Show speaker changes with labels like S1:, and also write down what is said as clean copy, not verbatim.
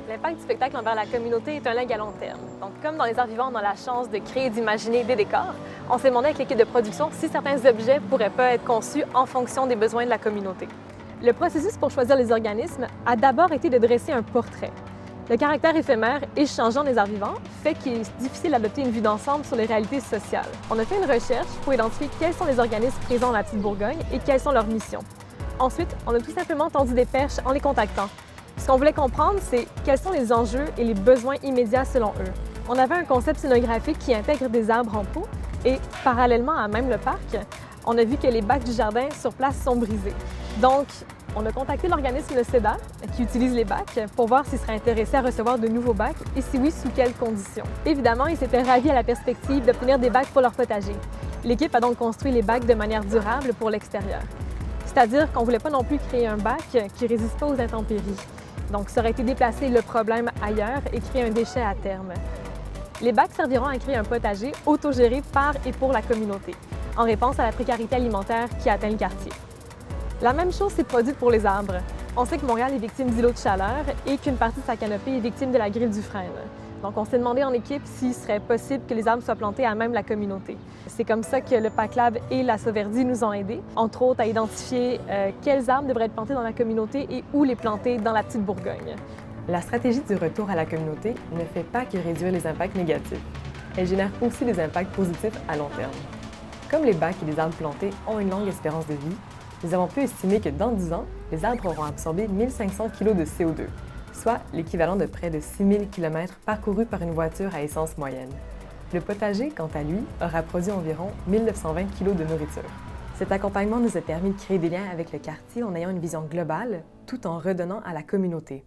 S1: L'impact du spectacle envers la communauté est un leg à long terme. Donc, comme dans Les Arts vivants, on a la chance de créer et d'imaginer des décors, on s'est demandé avec l'équipe de production si certains objets pourraient pas être conçus en fonction des besoins de la communauté. Le processus pour choisir les organismes a d'abord été de dresser un portrait. Le caractère éphémère et changeant des arts vivants fait qu'il est difficile d'adopter une vue d'ensemble sur les réalités sociales. On a fait une recherche pour identifier quels sont les organismes présents dans la Petite Bourgogne et quelles sont leurs missions. Ensuite, on a tout simplement tendu des perches en les contactant. Ce qu'on voulait comprendre, c'est quels sont les enjeux et les besoins immédiats selon eux. On avait un concept scénographique qui intègre des arbres en pot et, parallèlement à même le parc, on a vu que les bacs du jardin sur place sont brisés. Donc, on a contacté l'organisme Le CEDA, qui utilise les bacs, pour voir s'ils seraient intéressés à recevoir de nouveaux bacs et si oui, sous quelles conditions. Évidemment, ils s'étaient ravis à la perspective d'obtenir des bacs pour leur potager. L'équipe a donc construit les bacs de manière durable pour l'extérieur. C'est-à-dire qu'on ne voulait pas non plus créer un bac qui ne résiste pas aux intempéries. Donc, ça aurait été déplacer le problème ailleurs et créer un déchet à terme. Les bacs serviront à créer un potager autogéré par et pour la communauté, en réponse à la précarité alimentaire qui atteint le quartier. La même chose s'est produite pour les arbres. On sait que Montréal est victime d'îlots de chaleur et qu'une partie de sa canopée est victime de la grille du frêne. Donc, on s'est demandé en équipe s'il serait possible que les arbres soient plantés à même la communauté. C'est comme ça que le PAC-Lab et la Sauverdi nous ont aidés, entre autres à identifier quels arbres devraient être plantés dans la communauté et où les planter dans la Petite Bourgogne.
S2: La stratégie du retour à la communauté ne fait pas que réduire les impacts négatifs. Elle génère aussi des impacts positifs à long terme. Comme les bacs et les arbres plantés ont une longue espérance de vie, nous avons pu estimer que dans 10 ans, les arbres auront absorbé 1500 kg de CO2, soit l'équivalent de près de 6000 km parcourus par une voiture à essence moyenne. Le potager, quant à lui, aura produit environ 1920 kg de nourriture. Cet accompagnement nous a permis de créer des liens avec le quartier en ayant une vision globale, tout en redonnant à la communauté.